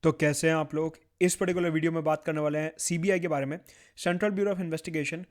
तो कैसे हैं आप लोग। इस पर्टिकुलर वीडियो में बात करने वाले हैं सीबीआई के बारे में। सेंट्रल ब्यूरो ऑफ इन्वेस्टिगेशन,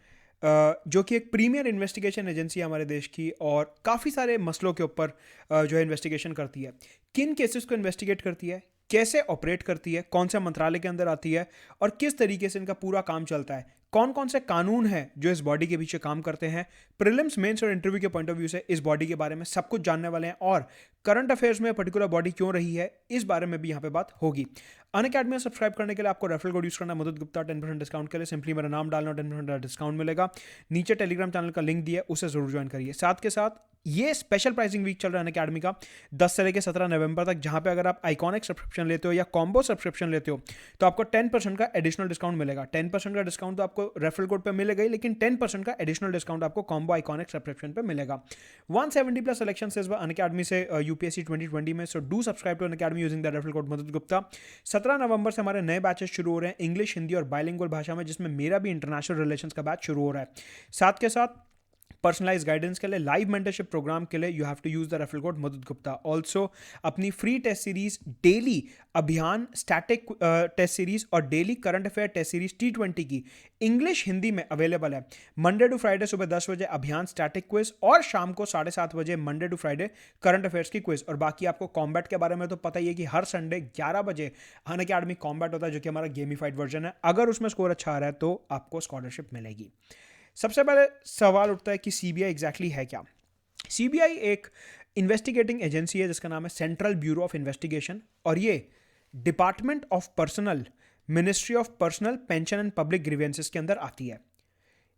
जो कि एक प्रीमियर इन्वेस्टिगेशन एजेंसी है हमारे देश की और काफ़ी सारे मसलों के ऊपर जो है इन्वेस्टिगेशन करती है। किन केसेस को इन्वेस्टिगेट करती है, कैसे ऑपरेट करती है, कौन से मंत्रालय के अंदर आती है और किस तरीके से इनका पूरा काम चलता है, कौन कौन से कानून हैं जो इस बॉडी के पीछे काम करते हैं, प्रीलिम्स, मेंस और इंटरव्यू के पॉइंट ऑफ व्यू से इस बॉडी के बारे में सब कुछ जानने वाले हैं और करंट अफेयर्स में पर्टिकुलर बॉडी क्यों रही है इस बारे में भी यहाँ पे बात होगी। अनअकैडमी में सब्सक्राइब करने के लिए आपको रेफरल कोड यूज करना है, मदद गुप्ता 10% डिस्काउंट के लिए। सिंपली मेरा नाम डालना, 10% डिस्काउंट मिलेगा। नीचे टेलीग्राम चैनल का लिंक दिया है, उसे जरूर ज्वाइन करिए। साथ के साथ ये स्पेशल प्राइसिंग वीक चल रहा है अनअकैडमी का 10 से लेकर 17 नवंबर तक, जहां पे अगर आप आइकॉनिक सब्सक्रिप्शन लेते हो या कॉम्बो सब्सक्रिप्शन लेते हो तो आपको 10% का एडिशनल डिस्काउंट मिलेगा। 10% का डिस्काउंट तो आपको रेफरल कोड पे मिलेगा ही, लेकिन 10% का एडिशनल डिस्काउंट आपको कॉम्बो आइकॉनिक सब्सक्रिप्शन पे मिलेगा। 170 प्लस सिलेक्शन इस बार अनअकैडमी से यूपीएससी 2020 में। So do subscribe to Unacademy using the referral code Madad Gupta. 17 नवंबर से हमारे नए बैचेस शुरू हो रहे हैं इंग्लिश, हिंदी और बाइलिंगुअल भाषा में, जिसमें मेरा भी इंटरनेशनल रिलेशंस का बैच शुरू हो रहा है। साथ के साथ पर्सनलाइज गाइडेंस के लिए, लाइव मेंटरशिप प्रोग्राम के लिए you have to use the referral code Madad Gupta. Also अपनी फ्री टेस्ट सीरीज डेली अभियान स्टैटिक टेस्ट सीरीज और daily current affair test series T20 की इंग्लिश हिंदी में अवेलेबल है। मंडे टू फ्राइडे सुबह 10 बजे अभियान स्टैटिक क्विज और शाम को 7:30 बजे Monday to Friday current affairs quiz क्विज। और बाकी आपको कॉम्बैट के बारे में तो पता ही है कि हर संडे 11 बजे अनअकैडमी कॉम्बैट होता है, जो कि हमारा गेमिफाइड वर्जन है। अगर उसमें स्कोर अच्छा आ रहा है तो आपको स्कॉलरशिप मिलेगी। सबसे पहले सवाल उठता है कि सीबीआई एग्जैक्टली है क्या। सीबीआई एक इन्वेस्टिगेटिंग एजेंसी है जिसका नाम है सेंट्रल ब्यूरो ऑफ इन्वेस्टिगेशन, और ये department of personal, ministry of personal, pension and public grievances के अंदर आती है।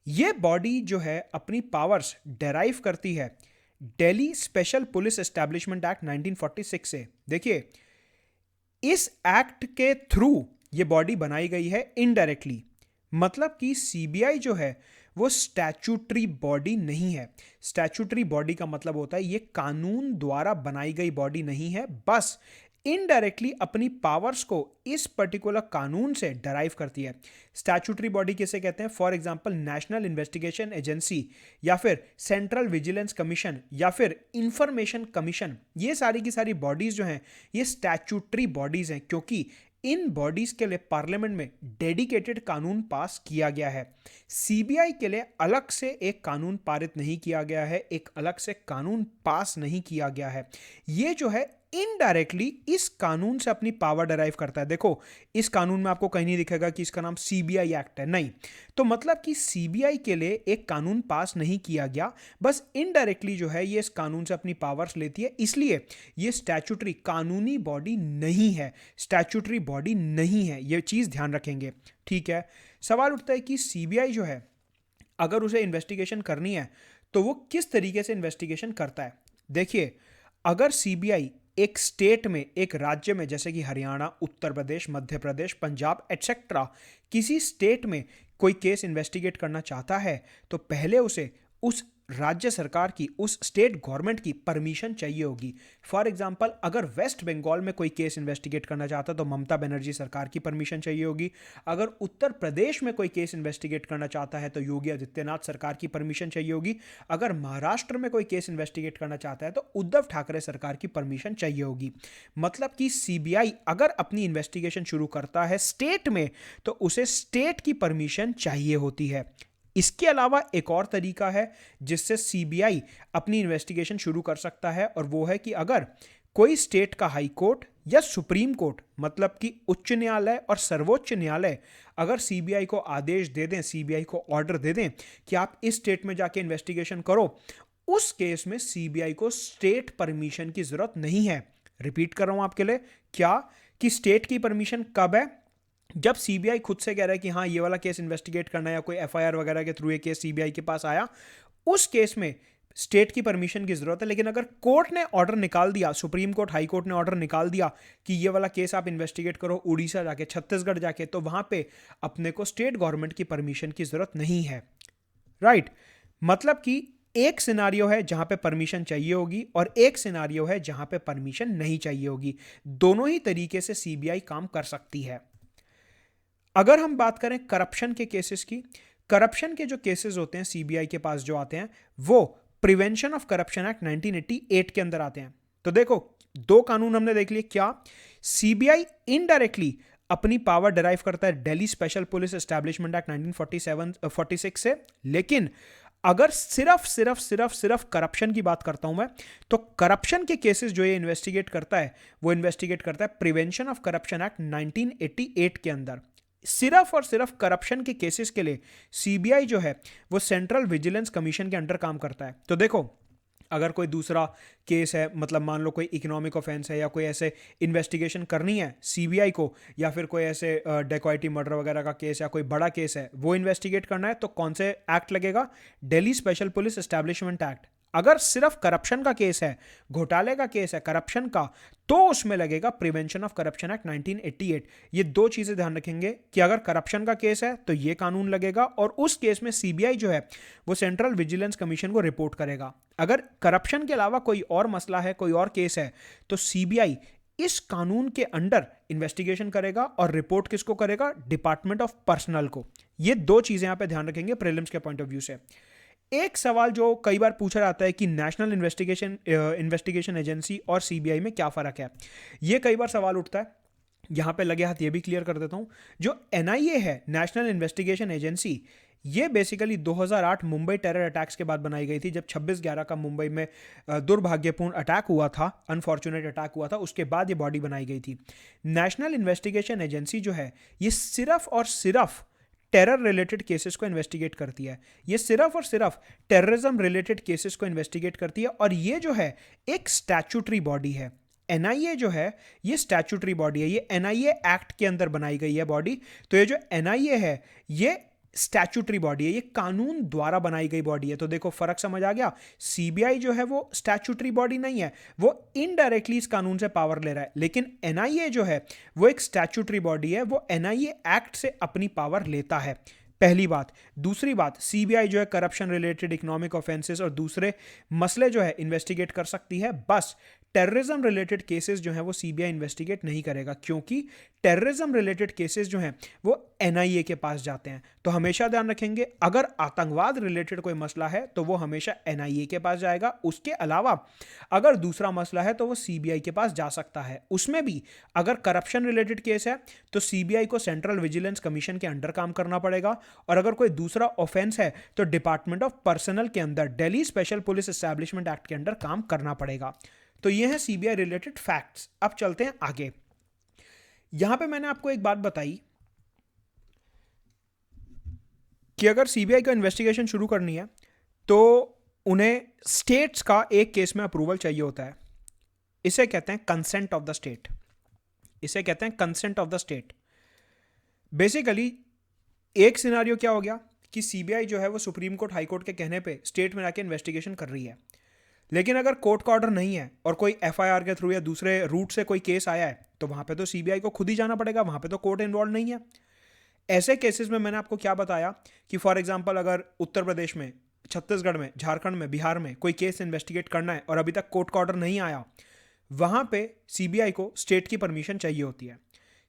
ये बॉडी जो है अपनी पावर्स डेराइव करती है Delhi special police establishment act 1946 से। देखिए, इस एक्ट के थ्रू ये बॉडी बनाई गई है इनडायरेक्टली। मतलब कि सीबीआई जो है वो स्टैच्यूटरी बॉडी नहीं है। स्टैच्यूटरी बॉडी का मतलब होता है ये कानून द्वारा बनाई गई बॉडी नहीं है, बस इनडायरेक्टली अपनी पावर्स को इस पर्टिकुलर कानून से डराइव करती है। स्टैच्यूटरी बॉडी किसे कहते हैं? For example national investigation agency या फिर सेंट्रल विजिलेंस कमीशन या फिर इंफॉर्मेशन कमीशन। ये सारी की सारी बॉडीज जो हैं ये स्टैच्यूटरी बॉडीज हैं, क्योंकि इन बॉडीज के लिए पार्लियामेंट में डेडिकेटेड कानून पास किया गया है। सीबीआई के लिए अलग से एक कानून पारित नहीं किया गया है, एक अलग से कानून पास नहीं किया गया है। ये जो है इनडायरेक्टली इस कानून से अपनी पावर डराइव करता है। देखो, इस कानून में आपको कहीं नहीं दिखेगा कि इसका नाम सीबीआई एक्ट है, नहीं। तो मतलब कि सीबीआई के लिए एक कानून पास नहीं किया गया, बस इनडायरेक्टली जो है ये इस कानून से अपनी पावर्स लेती है। इसलिए ये स्टैच्यूटरी कानूनी बॉडी नहीं है, स्टैच्यूटरी बॉडी नहीं है, ये चीज ध्यान रखेंगे, ठीक है। सवाल उठता है कि सीबीआई जो है अगर उसे इन्वेस्टिगेशन करनी है तो वो किस तरीके से इन्वेस्टिगेशन करता है। देखिए, अगर सीबीआई एक स्टेट में, एक राज्य में, जैसे कि हरियाणा, उत्तर प्रदेश, मध्य प्रदेश, पंजाब एटसेट्रा, किसी स्टेट में कोई केस इन्वेस्टिगेट करना चाहता है तो पहले उसे उस राज्य सरकार की, उस स्टेट गवर्नमेंट की परमिशन चाहिए होगी। फॉर एग्जांपल, अगर वेस्ट बंगाल में कोई केस इन्वेस्टिगेट करना चाहता है तो ममता बनर्जी सरकार की परमिशन चाहिए होगी। अगर उत्तर प्रदेश में कोई केस इन्वेस्टिगेट करना चाहता है तो योगी आदित्यनाथ सरकार की परमिशन चाहिए होगी। अगर महाराष्ट्र में कोई केस इन्वेस्टिगेट करना चाहता है तो उद्धव ठाकरे सरकार की परमिशन चाहिए होगी। मतलब कि सीबीआई अगर अपनी इन्वेस्टिगेशन शुरू करता है स्टेट में तो उसे स्टेट की परमिशन चाहिए होती है। इसके अलावा एक और तरीका है जिससे सीबीआई अपनी इन्वेस्टिगेशन शुरू कर सकता है, और वो है कि अगर कोई स्टेट का हाई कोर्ट या सुप्रीम कोर्ट, मतलब कि उच्च न्यायालय और सर्वोच्च न्यायालय, अगर सीबीआई को आदेश दे दें, सीबीआई को ऑर्डर दे दें कि आप इस स्टेट में जाके इन्वेस्टिगेशन करो, उस केस में सीबीआई को स्टेट परमिशन की जरूरत नहीं है। रिपीट कर रहा हूं आपके लिए, क्या कि स्टेट की परमिशन कब है? जब सीबीआई खुद से कह रहा है कि हाँ ये वाला केस इन्वेस्टिगेट करना है, या कोई एफआईआर वगैरह के थ्रू ये केस सीबीआई के पास आया, उस केस में स्टेट की परमिशन की जरूरत है। लेकिन अगर कोर्ट ने ऑर्डर निकाल दिया, सुप्रीम कोर्ट, हाई कोर्ट ने ऑर्डर निकाल दिया कि ये वाला केस आप इन्वेस्टिगेट करो उड़ीसा जाके, छत्तीसगढ़ जाके, तो वहां पे अपने को स्टेट गवर्नमेंट की परमिशन की जरूरत नहीं है, राइट। मतलब कि एक सिनारियो है जहां पे परमिशन चाहिए होगी और एक सिनारियो है जहां पे परमिशन नहीं चाहिए होगी। दोनों ही तरीके से सीबीआई काम कर सकती है। अगर हम बात करें करप्शन के केसेस की, करप्शन के जो केसेस होते हैं सीबीआई के पास जो आते हैं वो प्रिवेंशन ऑफ करप्शन एक्ट 1988 के अंदर आते हैं। तो देखो, दो कानून हमने देख लिए। क्या? सीबीआई इनडायरेक्टली अपनी पावर डिराइव करता है Delhi special police establishment act 1946 से, लेकिन अगर सिर्फ करप्शन की बात करता हूं मैं, तो करप्शन के केसेस जो ये इन्वेस्टिगेट करता है, वो इन्वेस्टिगेट करता है प्रिवेंशन ऑफ करप्शन एक्ट 1988 के अंदर। सिर्फ और सिर्फ करप्शन के केसेस के लिए सीबीआई जो है वो सेंट्रल विजिलेंस कमीशन के अंडर काम करता है। तो देखो, अगर कोई दूसरा केस है, मतलब मान लो कोई इकोनॉमिक ऑफेंस है या कोई ऐसे इन्वेस्टिगेशन करनी है सीबीआई को, या फिर कोई ऐसे डेकॉइटी मर्डर वगैरह का केस या कोई बड़ा केस है वो इन्वेस्टिगेट करना है, तो कौन से एक्ट लगेगा? Delhi special police establishment act. अगर सिर्फ करप्शन का केस है, घोटाले का केस है करप्शन का, तो उसमें लगेगा प्रिवेंशन ऑफ करप्शन एक्ट 1988। ये दो चीजें ध्यान रखेंगे कि अगर करप्शन का केस है तो ये कानून लगेगा, और उस केस में सीबीआई जो है वो सेंट्रल विजिलेंस कमीशन को रिपोर्ट करेगा। अगर करप्शन के अलावा कोई और मसला है, कोई और केस है, तो सीबीआई इस कानून के अंडर इन्वेस्टिगेशन करेगा और रिपोर्ट किसको करेगा? डिपार्टमेंट ऑफ पर्सनल को। ये दो चीजें यहां पे ध्यान रखेंगे प्रीलिम्स के पॉइंट ऑफ व्यू से। एक सवाल जो कई बार पूछा जाता है कि नेशनल इन्वेस्टिगेशन एजेंसी और सीबीआई में क्या फ़र्क है, ये कई बार सवाल उठता है। यहाँ पे लगे हाथ ये भी क्लियर कर देता हूँ। जो एनआईए है, नेशनल इन्वेस्टिगेशन एजेंसी, ये बेसिकली 2008 मुंबई टेरर अटैक्स के बाद बनाई गई थी, जब 26/11 का मुंबई में दुर्भाग्यपूर्ण अटैक हुआ था, अनफॉर्चुनेट अटैक हुआ था, उसके बाद ये बॉडी बनाई गई थी। नेशनल इन्वेस्टिगेशन एजेंसी जो है ये सिर्फ और सिर्फ टेरर रिलेटेड केसेस को इन्वेस्टिगेट करती है। ये सिर्फ और सिर्फ टेररिज्म रिलेटेड केसेस को इन्वेस्टिगेट करती है, और ये जो है एक स्टैट्यूटरी बॉडी है। एनआईए जो है ये स्टैट्यूटरी बॉडी है, ये एनआईए एक्ट के अंदर बनाई गई है बॉडी। तो ये जो एनआईए है ये स्टैट्यूटरी बॉडी है, ये कानून द्वारा बनाई गई बॉडी है। तो देखो फर्क समझ आ गया। सीबीआई जो है वो स्टैट्यूटरी बॉडी नहीं है, वो इनडायरेक्टली इस कानून से पावर ले रहा है, लेकिन एनआईए जो है वो एक स्टैट्यूटरी बॉडी है, वो एनआईए एक्ट से अपनी पावर लेता है। पहली बात। दूसरी बात, सीबीआई जो है करप्शन रिलेटेड इकोनॉमिक ऑफेंसेस और दूसरे मसले जो है इन्वेस्टिगेट कर सकती है, बस टेररिज्म रिलेटेड केसेस जो हैं वो सीबीआई इन्वेस्टिगेट नहीं करेगा, क्योंकि टेररिज्म रिलेटेड केसेस जो हैं वो एनआईए के पास जाते हैं। तो हमेशा ध्यान रखेंगे, अगर आतंकवाद रिलेटेड कोई मसला है तो वो हमेशा एनआईए के पास जाएगा। उसके अलावा अगर दूसरा मसला है तो वो सीबीआई के पास जा सकता है। उसमें भी अगर करप्शन रिलेटेड केस है तो सीबीआई को सेंट्रल विजिलेंस कमीशन के अंडर काम करना पड़ेगा, और अगर कोई दूसरा ऑफेंस है तो डिपार्टमेंट ऑफ पर्सनल के अंदर, Delhi special police establishment act के अंडर काम करना पड़ेगा। तो ये है सीबीआई रिलेटेड फैक्ट्स। अब चलते हैं आगे। यहां पे मैंने आपको एक बात बताई कि अगर सीबीआई का इन्वेस्टिगेशन शुरू करनी है तो उन्हें स्टेट्स का एक केस में अप्रूवल चाहिए होता है। इसे कहते हैं कंसेंट ऑफ द स्टेट। इसे कहते हैं consent of the state. Basically एक सिनारियो क्या हो गया कि सीबीआई जो है वो सुप्रीम कोर्ट, हाई कोर्ट के कहने पे स्टेट में जाके इन्वेस्टिगेशन कर रही है, लेकिन अगर कोर्ट का ऑर्डर नहीं है और कोई एफआईआर के थ्रू या दूसरे रूट से कोई केस आया है तो वहां पे तो सीबीआई को खुद ही जाना पड़ेगा, वहां पे तो कोर्ट इन्वॉल्व नहीं है। ऐसे केसेस में मैंने आपको क्या बताया कि फॉर एग्जांपल अगर उत्तर प्रदेश में, छत्तीसगढ़ में, झारखंड में, बिहार में कोई केस इन्वेस्टिगेट करना है और अभी तक कोर्ट का ऑर्डर नहीं आया, वहां पे सीबीआई को स्टेट की परमिशन चाहिए होती है।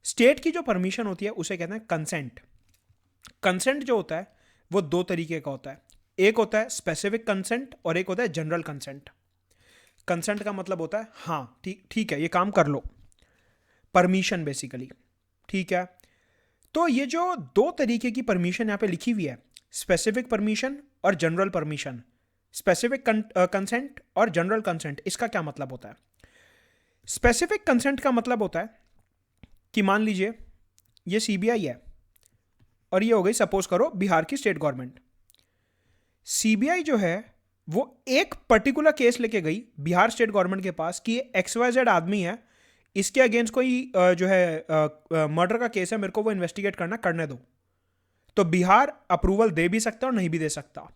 स्टेट की जो परमिशन होती है उसे कहते हैं कंसेंट। कंसेंट जो होता है वो दो तरीके का होता है, एक होता है स्पेसिफिक कंसेंट और एक होता है जनरल कंसेंट। कंसेंट का मतलब होता है हाँ ठीक है ये काम कर लो, परमिशन बेसिकली, ठीक है। तो ये जो दो तरीके की परमिशन यहां पे लिखी हुई है, स्पेसिफिक परमिशन और जनरल परमिशन, स्पेसिफिक कंसेंट और जनरल कंसेंट, इसका क्या मतलब होता है? स्पेसिफिक कंसेंट का मतलब होता है कि मान लीजिए ये सीबीआई है और ये हो गई सपोज करो बिहार की स्टेट गवर्नमेंट। सीबीआई जो है वो एक पर्टिकुलर केस लेके गई बिहार स्टेट गवर्नमेंट के पास कि XYZ आदमी है, इसके अगेंस्ट कोई जो है मर्डर का केस है, मेरे को वो इन्वेस्टिगेट करने दो। तो बिहार अप्रूवल दे भी सकता और नहीं भी दे सकता।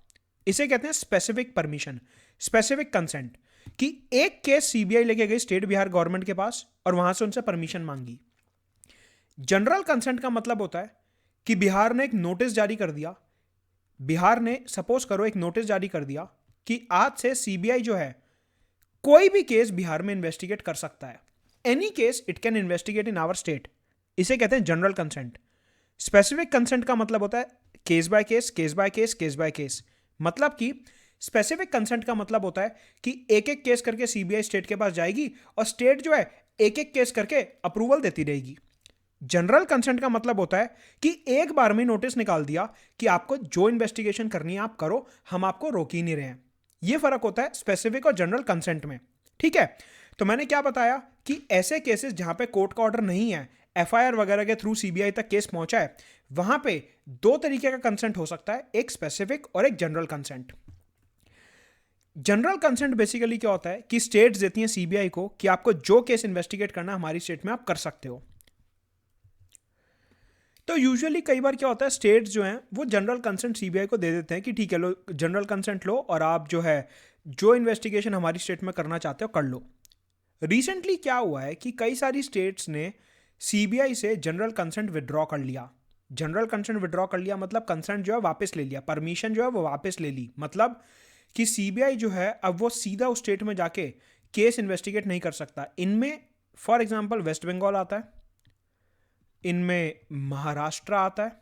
इसे कहते हैं स्पेसिफिक परमिशन, स्पेसिफिक कंसेंट, कि एक केस सीबीआई लेके गई स्टेट बिहार गवर्नमेंट के पास और वहां से उनसे परमिशन मांगी। जनरल कंसेंट का मतलब होता है कि बिहार ने एक नोटिस जारी कर दिया, बिहार ने सपोज करो एक नोटिस जारी कर दिया कि आज से सीबीआई जो है कोई भी केस बिहार में इन्वेस्टिगेट कर सकता है, any case it can investigate in our state. इसे कहते हैं जनरल कंसेंट। स्पेसिफिक कंसेंट का मतलब होता है case by case, case by case, case by case. मतलब कि स्पेसिफिक कंसेंट का मतलब होता है कि एक एक केस करके सीबीआई स्टेट के पास जाएगी और स्टेट जो है एक एक केस करके अप्रूवल देती रहेगी। जनरल कंसेंट का मतलब होता है कि एक बार में नोटिस निकाल दिया कि आपको जो इन्वेस्टिगेशन करनी है आप करो, हम आपको रोक ही नहीं रहे हैं। यह फर्क होता है स्पेसिफिक और जनरल कंसेंट में। ठीक है, तो मैंने क्या बताया कि ऐसे केसेस जहां पे कोर्ट का ऑर्डर नहीं है, एफआईआर वगैरह के थ्रू सीबीआई तक केस पहुंचा है, वहां पे दो तरीके का कंसेंट हो सकता है, एक स्पेसिफिक और एक general consent. General consent basically क्या होता है कि स्टेट्स देती हैं सीबीआई को कि आपको जो केस इन्वेस्टिगेट करना है हमारी स्टेट में आप कर सकते हो। तो यूजुअली कई बार क्या होता है, स्टेट्स जो हैं वो जनरल कंसेंट सीबीआई को दे देते हैं कि ठीक है लो जनरल कंसेंट लो और आप जो है जो इन्वेस्टिगेशन हमारी स्टेट में करना चाहते हो कर लो। रिसेंटली क्या हुआ है कि कई सारी स्टेट्स ने सीबीआई से जनरल कंसेंट विड्रॉ कर लिया। जनरल कंसेंट विड्रॉ कर लिया मतलब कंसेंट जो है वापस ले लिया, परमिशन जो है वो वापस ले ली। मतलब कि सीबीआई जो है अब वो सीधा उस स्टेट में जाके केस इन्वेस्टिगेट नहीं कर सकता। इनमें फॉर एग्जांपल वेस्ट बंगाल आता है, इनमें महाराष्ट्र आता है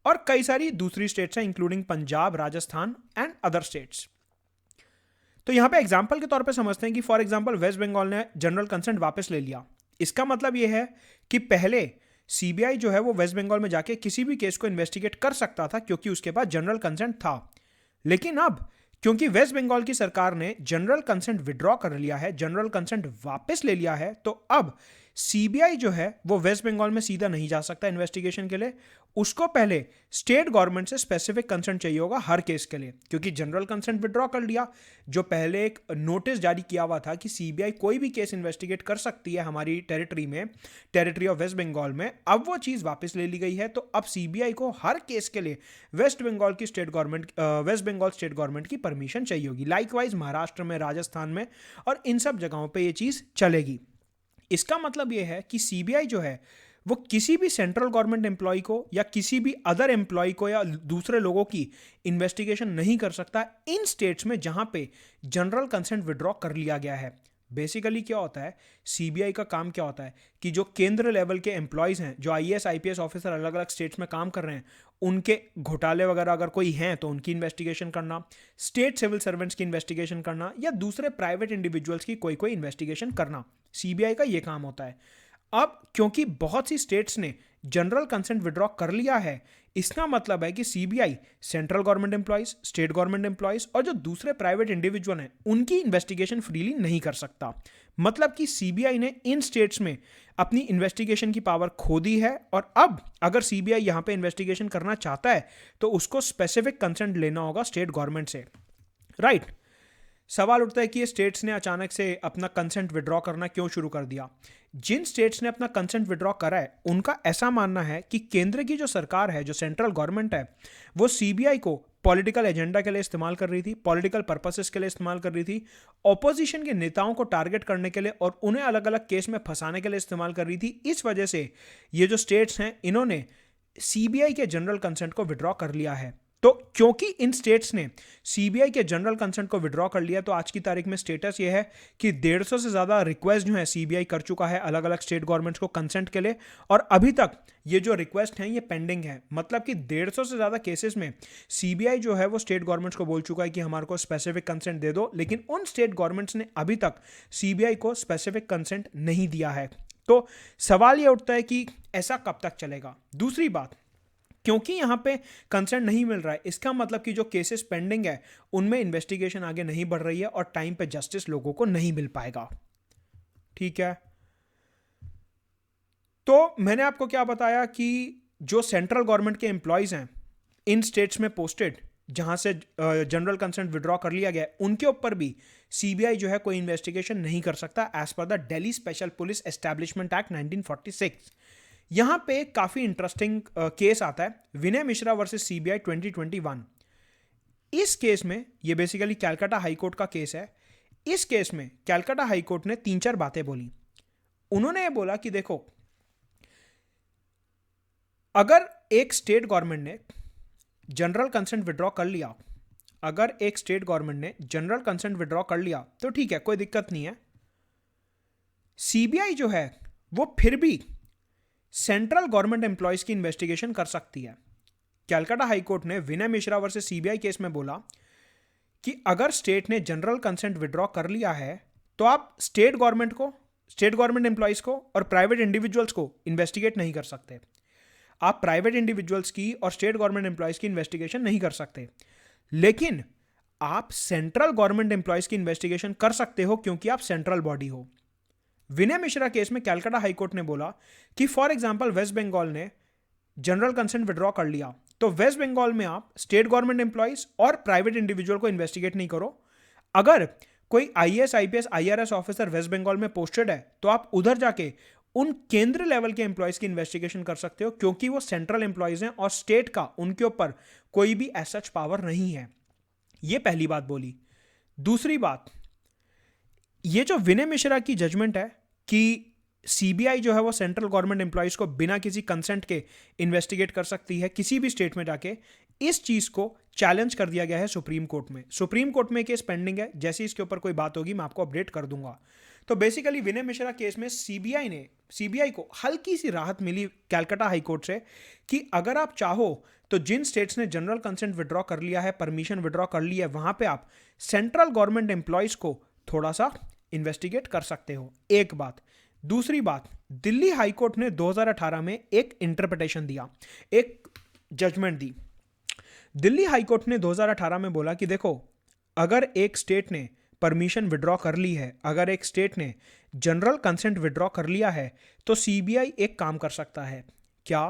और कई सारी दूसरी स्टेट्स हैं including Punjab, Rajasthan and other states. तो यहां पे एग्जांपल के तौर पे समझते हैं कि फॉर एग्जांपल वेस्ट बंगाल ने जनरल कंसेंट वापस ले लिया। इसका मतलब यह है कि पहले सीबीआई जो है वो वेस्ट बंगाल में जाके किसी भी केस को इन्वेस्टिगेट कर सकता था क्योंकि उसके पास जनरल कंसेंट था। लेकिन अब क्योंकि वेस्ट बंगाल की सरकार ने जनरल कंसेंट विड्रॉ कर लिया है, जनरल कंसेंट वापस ले लिया है, तो अब सीबीआई जो है वो वेस्ट बंगाल में सीधा नहीं जा सकता इन्वेस्टिगेशन के लिए। उसको पहले स्टेट गवर्नमेंट से स्पेसिफिक कंसेंट चाहिए होगा हर केस के लिए, क्योंकि जनरल कंसेंट विड्रॉ कर लिया। जो पहले एक नोटिस जारी किया हुआ था कि सीबीआई कोई भी केस इन्वेस्टिगेट कर सकती है हमारी टेरिटरी में, टेरिटरी ऑफ वेस्ट बंगाल में, अब वो चीज़ वापस ले ली गई है। तो अब सीबीआई को हर केस के लिए वेस्ट बंगाल की state government West Bengal state government की परमिशन चाहिए होगी। लाइकवाइज महाराष्ट्र में, राजस्थान में और इन सब जगहों पर यह चीज़ चलेगी। इसका मतलब यह है कि सीबीआई जो है वो किसी भी सेंट्रल गवर्नमेंट एम्प्लॉय को या किसी भी अदर एम्प्लॉय को या दूसरे लोगों की इन्वेस्टिगेशन नहीं कर सकता इन स्टेट्स में जहां पे जनरल कंसेंट विड्रॉ कर लिया गया है। बेसिकली क्या होता है, सीबीआई का काम क्या होता है कि जो केंद्र लेवल के एम्प्लॉयज हैं, जो आईएएस आईपीएस ऑफिसर अलग अलग स्टेट्स में काम कर रहे हैं, उनके घोटाले वगैरह अगर कोई हैं तो उनकी इन्वेस्टिगेशन करना, स्टेट सिविल सर्वेंट्स की इन्वेस्टिगेशन करना या दूसरे प्राइवेट इंडिविजुअल्स की कोई इन्वेस्टिगेशन करना, सीबीआई का ये काम होता है। अब क्योंकि बहुत सी स्टेट्स ने जनरल कंसेंट विड्रॉ कर लिया है, इसका मतलब है कि CBI central government employees, state government employees और जो दूसरे प्राइवेट इंडिविजुअल हैं उनकी इन्वेस्टिगेशन फ्रीली नहीं कर सकता। मतलब कि सीबीआई ने इन स्टेट्स में अपनी इन्वेस्टिगेशन की पावर खो दी है और अब अगर सीबीआई यहां पे इन्वेस्टिगेशन करना चाहता है तो उसको स्पेसिफिक कंसेंट लेना होगा स्टेट गवर्नमेंट से। राइट, सवाल उठता है कि ये स्टेट्स ने अचानक से अपना कंसेंट विड्रॉ करना क्यों शुरू कर दिया। जिन स्टेट्स ने अपना कंसेंट विड्रॉ करा है उनका ऐसा मानना है कि केंद्र की जो सरकार है, जो सेंट्रल गवर्नमेंट है, वो सीबीआई को पॉलिटिकल एजेंडा के लिए इस्तेमाल कर रही थी, पॉलिटिकल पर्पसेस के लिए इस्तेमाल कर रही थी, ऑपोजिशन के नेताओं को टारगेट करने के लिए और उन्हें अलग अलग केस में फंसाने के लिए इस्तेमाल कर रही थी। इस वजह से ये जो स्टेट्स हैं इन्होंने सीबीआई के जनरल कंसेंट को विड्रॉ कर लिया है। तो क्योंकि इन स्टेट्स ने सीबीआई के जनरल कंसेंट को विड्रॉ कर लिया तो आज की तारीख में स्टेटस ये है कि 150 से ज़्यादा रिक्वेस्ट जो है सीबीआई कर चुका है अलग अलग स्टेट गवर्नमेंट्स को कंसेंट के लिए, और अभी तक ये जो रिक्वेस्ट हैं ये पेंडिंग है। मतलब कि 150 से ज़्यादा केसेस में सीबीआई जो है वो स्टेट गवर्नमेंट्स को बोल चुका है कि हमारे को स्पेसिफिक कंसेंट दे दो, लेकिन उन स्टेट गवर्नमेंट्स ने अभी तक सीबीआई को स्पेसिफिक कंसेंट नहीं दिया है। तो सवाल ये उठता है कि ऐसा कब तक चलेगा। दूसरी बात, क्योंकि यहां पे कंसेंट नहीं मिल रहा है, इसका मतलब कि जो केसेस पेंडिंग है उनमें इन्वेस्टिगेशन आगे नहीं बढ़ रही है और टाइम पे जस्टिस लोगों को नहीं मिल पाएगा। ठीक है, तो मैंने आपको क्या बताया कि जो सेंट्रल गवर्नमेंट के एम्प्लॉयज हैं इन स्टेट्स में पोस्टेड जहां से जनरल कंसेंट विड्रॉ कर लिया गया, उनके ऊपर भी सीबीआई जो है कोई इन्वेस्टिगेशन नहीं कर सकता as per the Delhi special police establishment act 1946। यहां पे काफी इंटरेस्टिंग केस आता है, विनय मिश्रा वर्सेस सीबीआई 2021। इस केस में ये बेसिकली कैलकाटा हाईकोर्ट का केस है। इस केस में कैलकाटा हाईकोर्ट ने 3-4 बातें बोली। उन्होंने ये बोला कि देखो, अगर एक स्टेट गवर्नमेंट ने जनरल कंसेंट विड्रॉ कर लिया, अगर एक स्टेट गवर्नमेंट ने जनरल कंसेंट विड्रॉ कर लिया तो ठीक है, कोई दिक्कत नहीं है। सीबीआई जो है वो फिर भी सेंट्रल गवर्नमेंट एम्प्लॉयज की इन्वेस्टिगेशन कर सकती है। कैलकाटा हाईकोर्ट ने विनय मिश्रा वर्सेस सीबीआई केस में बोला कि अगर स्टेट ने जनरल कंसेंट विड्रॉ कर लिया है तो आप स्टेट गवर्नमेंट एम्प्लॉयज को और प्राइवेट इंडिविजुअल्स को इन्वेस्टिगेट नहीं कर सकते। आप प्राइवेट इंडिविजुअल्स की और स्टेट गवर्नमेंट एम्प्लॉयज की इन्वेस्टिगेशन नहीं कर सकते, लेकिन आप सेंट्रल गवर्नमेंट एम्प्लॉयज की इन्वेस्टिगेशन कर सकते हो क्योंकि आप सेंट्रल बॉडी हो। विनय मिश्रा केस में कलकत्ता हाईकोर्ट ने बोला कि फॉर एग्जांपल वेस्ट बंगाल ने जनरल कंसेंट विड्रॉ कर लिया, तो वेस्ट बंगाल में आप स्टेट गवर्नमेंट एम्प्लॉयज और प्राइवेट इंडिविजुअल को इन्वेस्टिगेट नहीं करो। अगर कोई IAS, IPS, IRS officer West Bengal में पोस्टेड है तो आप उधर जाके उन केंद्र लेवल के एम्प्लॉयज की इन्वेस्टिगेशन कर सकते हो क्योंकि वो सेंट्रल एम्प्लॉयज हैं और स्टेट का उनके ऊपर कोई भी एज सच पावर नहीं है। ये पहली बात बोली। दूसरी बात, ये जो विनय मिश्रा की जजमेंट है कि सीबीआई जो है वो सेंट्रल गवर्नमेंट एम्प्लॉयज को बिना किसी कंसेंट के इन्वेस्टिगेट कर सकती है किसी भी स्टेट में जाके, इस चीज को चैलेंज कर दिया गया है सुप्रीम कोर्ट में। सुप्रीम कोर्ट में केस पेंडिंग है, जैसे इसके ऊपर कोई बात होगी मैं आपको अपडेट कर दूंगा। तो बेसिकली विनय मिश्रा केस में सीबीआई को हल्की सी राहत मिली कलकत्ता हाईकोर्ट से कि अगर आप चाहो तो जिन स्टेट्स ने जनरल कंसेंट विड्रॉ कर लिया है, परमिशन विड्रॉ कर ली है, वहां पे आप सेंट्रल गवर्नमेंट एम्प्लॉयज को थोड़ा सा इन्वेस्टिगेट कर सकते हो। एक बात। दूसरी बात, दिल्ली हाईकोर्ट ने 2018 में एक इंटरप्रिटेशन दिया, एक जजमेंट दी। दिल्ली हाईकोर्ट ने 2018 में बोला कि देखो, अगर एक स्टेट ने परमिशन विड्रॉ कर ली है, अगर एक स्टेट ने जनरल कंसेंट विड्रॉ कर लिया है, तो सीबीआई एक काम कर सकता है। क्या?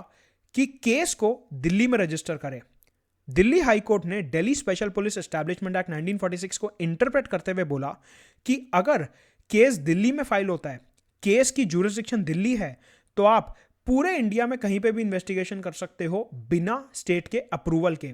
कि केस को दिल्ली में रजिस्टर करे। दिल्ली हाईकोर्ट ने Delhi special police establishment act 1946 को इंटरप्रेट करते हुए बोला कि अगर केस दिल्ली में फाइल होता है, केस की ज्यूरिसडिक्शन दिल्ली है, तो आप पूरे इंडिया में कहीं पे भी इन्वेस्टिगेशन कर सकते हो बिना स्टेट के अप्रूवल के।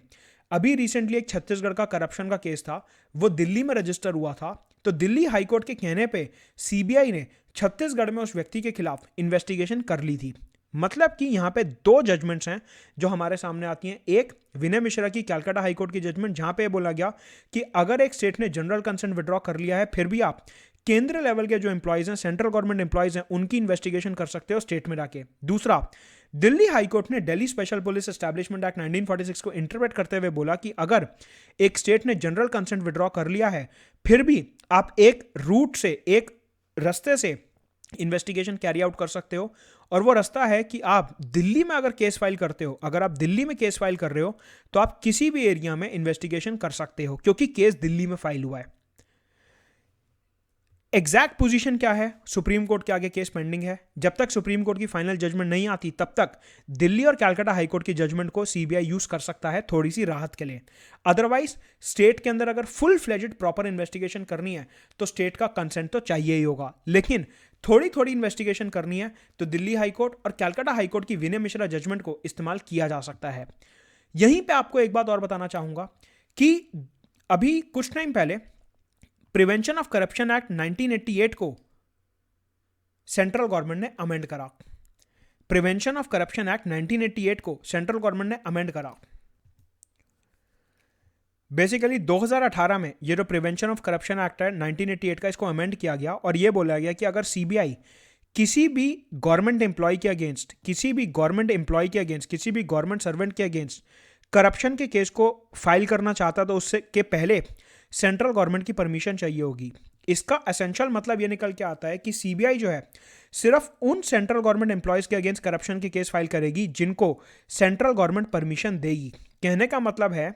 अभी रिसेंटली एक छत्तीसगढ़ का करप्शन का केस था, वो दिल्ली में रजिस्टर हुआ था, तो दिल्ली हाईकोर्ट के कहने पे सीबीआई ने छत्तीसगढ़ में उस व्यक्ति के खिलाफ इन्वेस्टिगेशन कर ली थी। मतलब कि यहां पे दो जजमेंट्स हैं जो हमारे सामने आती हैं। एक विनय मिश्रा की कलकत्ता हाईकोर्ट की जजमेंट, जहां पे बोला गया कि अगर एक स्टेट ने जनरल कंसेंट विड्रॉ कर लिया है, फिर भी आप केंद्र लेवल के जो एम्प्लॉयज हैं, सेंट्रल गवर्नमेंट एम्प्लॉयज हैं, उनकी इन्वेस्टिगेशन कर सकते हो स्टेट में जाके। दूसरा, दिल्ली हाईकोर्ट ने Delhi special police establishment act 1946 को इंटरप्रेट करते हुए बोला कि अगर एक स्टेट ने जनरल कंसेंट विड्रॉ कर लिया है, फिर भी आप एक रूट से, एक रास्ते से इन्वेस्टिगेशन कैरी आउट कर सकते हो, और वो रास्ता है कि आप दिल्ली में अगर केस फाइल करते हो, अगर आप दिल्ली में केस फाइल कर रहे हो, तो आप किसी भी एरिया में इन्वेस्टिगेशन कर सकते हो क्योंकि केस दिल्ली में फाइल हुआ है। एग्जैक्ट पोजीशन क्या है? सुप्रीम कोर्ट के आगे केस पेंडिंग है। जब तक सुप्रीम कोर्ट की फाइनल जजमेंट नहीं आती, तब तक दिल्ली और कलकत्ता हाईकोर्ट की जजमेंट को सीबीआई यूज कर सकता है थोड़ी सी राहत के लिए। अदरवाइज स्टेट के अंदर अगर फुल फ्लेजेड प्रॉपर इन्वेस्टिगेशन करनी है तो स्टेट का कंसेंट तो चाहिए ही होगा, लेकिन थोड़ी थोड़ी इन्वेस्टिगेशन करनी है तो दिल्ली हाईकोर्ट और कलकत्ता हाईकोर्ट की विनय मिश्रा जजमेंट को इस्तेमाल किया जा सकता है। यहीं पे आपको एक बात और बताना चाहूंगा कि अभी कुछ टाइम पहले प्रिवेंशन ऑफ करप्शन एक्ट 1988 को सेंट्रल गवर्नमेंट ने अमेंड करा। प्रिवेंशन ऑफ करप्शन एक्ट 1988 को सेंट्रल गवर्नमेंट ने अमेंड करा। बेसिकली 2018 में ये जो प्रिवेंशन ऑफ करप्शन एक्ट है 1988 का, इसको अमेंड किया गया और ये बोला गया कि अगर सीबीआई किसी भी गवर्नमेंट एम्प्लॉय के अगेंस्ट, किसी भी गवर्नमेंट सर्वेंट के अगेंस्ट करप्शन के केस को फाइल करना चाहता तो उससे के पहले सेंट्रल गवर्नमेंट की परमिशन चाहिए होगी। इसका एसेंशियल मतलब ये निकल के आता है कि सीबीआई जो है सिर्फ उन सेंट्रल गवर्नमेंट एम्प्लॉयज के अगेंस्ट करप्शन के केस फाइल करेगी जिनको सेंट्रल गवर्नमेंट परमिशन देगी। कहने का मतलब है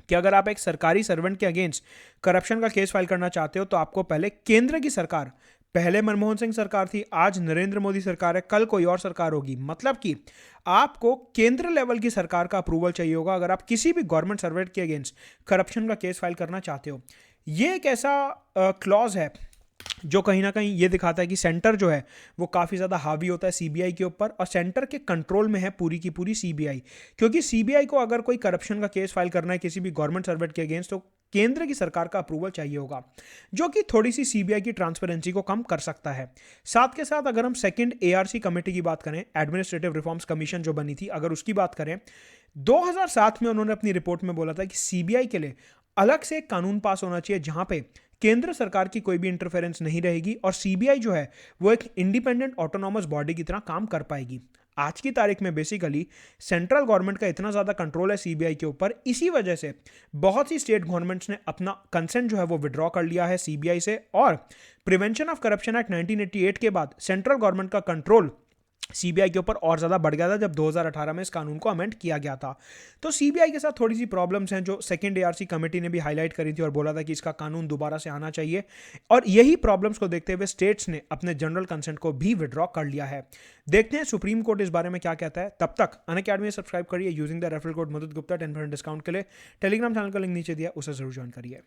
कि अगर आप एक सरकारी सर्वेंट के अगेंस्ट करप्शन का केस फाइल करना चाहते हो तो आपको पहले केंद्र की सरकार, पहले मनमोहन सिंह सरकार थी, आज नरेंद्र मोदी सरकार है, कल कोई और सरकार होगी, मतलब कि आपको केंद्र लेवल की सरकार का अप्रूवल चाहिए होगा अगर आप किसी भी गवर्नमेंट सर्वेंट के अगेंस्ट करप्शन का केस फाइल करना चाहते हो। ये एक ऐसा क्लॉज है जो कहीं ना कहीं ये दिखाता है कि सेंटर जो है वो काफ़ी ज़्यादा हावी होता है सीबीआई के ऊपर, और सेंटर के कंट्रोल में है पूरी की पूरी सीबीआई। क्योंकि सीबीआई को अगर कोई करप्शन का केस फाइल करना है किसी भी गवर्नमेंट सर्वेंट के अगेंस्ट, तो केंद्र की सरकार का अप्रूवल चाहिए होगा, जो कि थोड़ी सी सीबीआई की ट्रांसपेरेंसी को कम कर सकता है। साथ के साथ अगर हम सेकंड एआरसी कमेटी की बात करें, एडमिनिस्ट्रेटिव रिफॉर्म्स कमीशन जो बनी थी, अगर उसकी बात करें, 2007 में उन्होंने अपनी रिपोर्ट में बोला था कि सीबीआई के लिए अलग से एक कानून पास होना चाहिए जहां पे केंद्र सरकार की कोई भी इंटरफेरेंस नहीं रहेगी और सीबीआई जो है वो एक इंडिपेंडेंट ऑटोनॉमस बॉडी की तरह काम कर पाएगी। आज की तारीख में बेसिकली सेंट्रल गवर्नमेंट का इतना ज़्यादा कंट्रोल है सीबीआई के ऊपर, इसी वजह से बहुत सी स्टेट गवर्नमेंट्स ने अपना कंसेंट जो है वो विड्रॉ कर लिया है सीबीआई से। और प्रिवेंशन ऑफ करप्शन एक्ट 1988 के बाद सेंट्रल गवर्नमेंट का कंट्रोल सीबीआई के ऊपर और ज़्यादा बढ़ गया था जब 2018 में इस कानून को अमेंड किया गया था। तो सीबीआई के साथ थोड़ी सी प्रॉब्लम्स हैं जो सेकंड एआरसी कमेटी ने भी हाईलाइट करी थी और बोला था कि इसका कानून दोबारा से आना चाहिए, और यही प्रॉब्लम्स को देखते हुए स्टेट्स ने अपने जनरल कंसेंट को भी विड्रॉ कर लिया है। देखते हैं सुप्रीम कोर्ट इस बारे में क्या कहता है। तब तक अनअकैडमी सब्सक्राइब करिए using the referral code Madad Gupta 10% discount के लिए। टेलीग्राम चैनल का लिंक नीचे दिया, उसे जरूर ज्वाइन करिए।